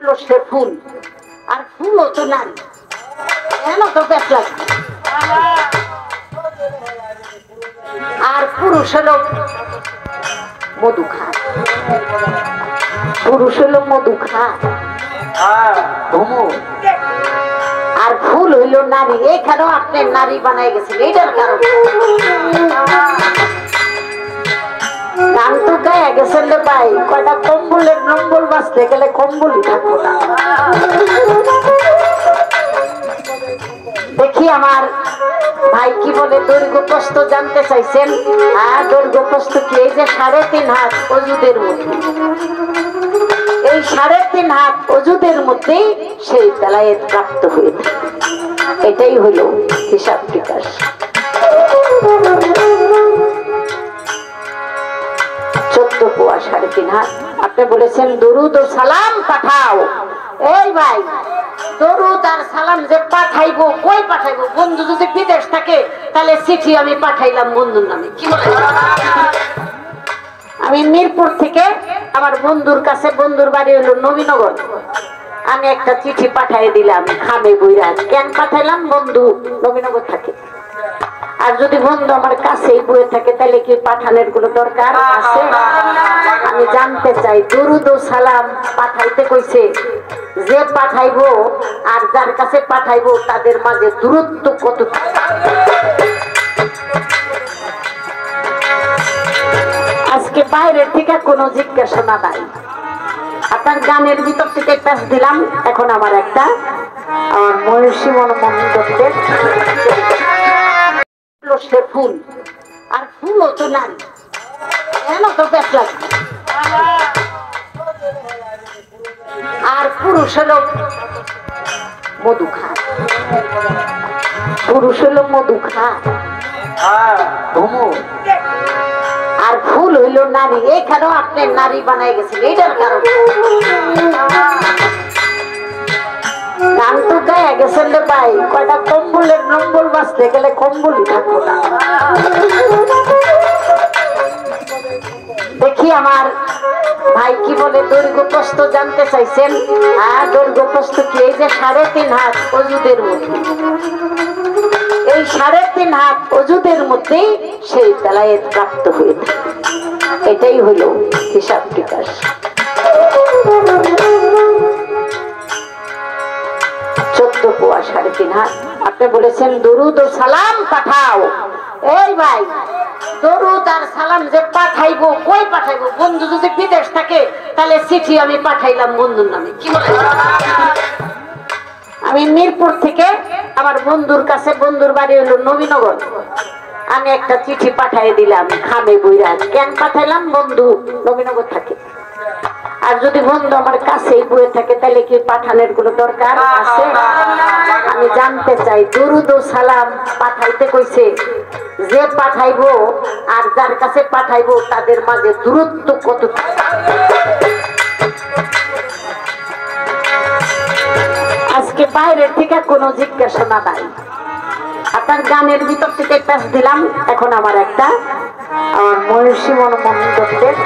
সে ফুল আর ফুলও তো নারী কেন তো বেশ লাগে আর পুরুষ হলো মধু খায় পুরুষ হলো মধু খায় আর ফুল হইল নারী এখানেও আপনি নারী বানাই গেছেন এইটার কারণে গান তো গায়ে গেছেন রে ভাই কয়টা কম্বলের নম্বর বাঁচতে গেলে কম্বলই থাকবো না দেখি আমার ভাই কি বলে দৈর্ঘ্য প্রস্থ জানতে চাইছেন হ্যাঁ দৈর্ঘ্য প্রস্থ কি এই যে 3.5 হাত অজুদের মধ্যে এই 3.5 হাত অজুদের মধ্যেই সেই বেলায়েত প্রাপ্ত হয়ে থাকে এটাই হলো হিসাব বিকাশ 14 পোয়া 3.5 হাত আপনি বলেছেন দরুদ ও সালাম পাঠাও এই ভাই দরুদ আর সালাম যে পাঠাইবো কই পাঠাইবো বন্ধু যদি বিদেশ থাকে তাহলে চিঠি আমি পাঠাইলাম বন্ধুর নামে কি বলে আমি মিরপুর থেকে আমার বন্ধুর কাছে বন্ধুর বাড়ি হলো নবীনগর আমি একটা চিঠি পাঠাই দিলাম খামে বইরা কেন পাঠাইলাম বন্ধু নবীনগর থাকে আর যদি বন্ধু আমার কাছেই বয়ে থাকে তাহলে কি পাঠানোর কোনো দরকার আছে আমি জানতে চাই দরুদ ও সালাম পাঠাইতে কইছে যে পাঠাইবো আর যার কাছে পাঠাইবো তাদের মাঝে দূরত্ব কত আজকে বাইরের থেকে কোনো জিজ্ঞাসা নাই আপনার গানের ভিতর থেকে প্যাস দিলাম এখন আমার একটা আমার মহিষী মনোমন্ডলের সে ফুল আর ফুলও তো নারী কেন তো বেশ লাগে আর পুরুষ হলো মধু খায় পুরুষ হলো মধু খায় আর ফুল হইল নারী এখানেও আপনি নারী বানাই গেছেন এইটার কারণে গান তো গায়ে গেছেন রে ভাই কয়টা কম্বলের নম্বর বাঁচতে গেলে কম্বলই থাকবো না দেখি আমার ভাই কি বলে দৈর্ঘ্য প্রস্থ জানতে চাইছেন হ্যাঁ দৈর্ঘ্য প্রস্থ কি এই যে 3.5 হাত অজুদের মধ্যে এই 3.5 হাত অজুদের মধ্যেই সেই বেলায়েত প্রাপ্ত হয়ে থাকে এটাই হলো হিসাব বিকাশ 14 পোয়া 3.5 হাত আপনি বলেছেন দরুদ ও সালাম পাঠাও এই ভাই দরুদ আর সালাম যে পাঠাইবো কই পাঠাইবো বন্ধু যদি বিদেশ থাকে তাহলে চিঠি আমি পাঠাইলাম বন্ধুর নামে কি বলে আমি মিরপুর থেকে আমার বন্ধুর কাছে বন্ধুর বাড়ি হলো নবীনগর আমি একটা চিঠি পাঠাই দিলাম খামে বইরা কেন পাঠাইলাম বন্ধু নবীনগর থাকে আর যদি বন্ধু আমার কাছেই বয়ে থাকে তাহলে কি পাঠানোর কোনো দরকার আছে আমি জানতে চাই দরুদ ও সালাম পাঠাইতে কইছে যে পাঠাইবো আর যার কাছে পাঠাইবো তাদের মাঝে দূরত্ব কত আজকে বাইরের থেকে কোনো জিজ্ঞাসা নাই আপনার গানের ভিতর থেকে প্যাস দিলাম এখন আমার একটা আমার মহিষী মনোমন্ডলের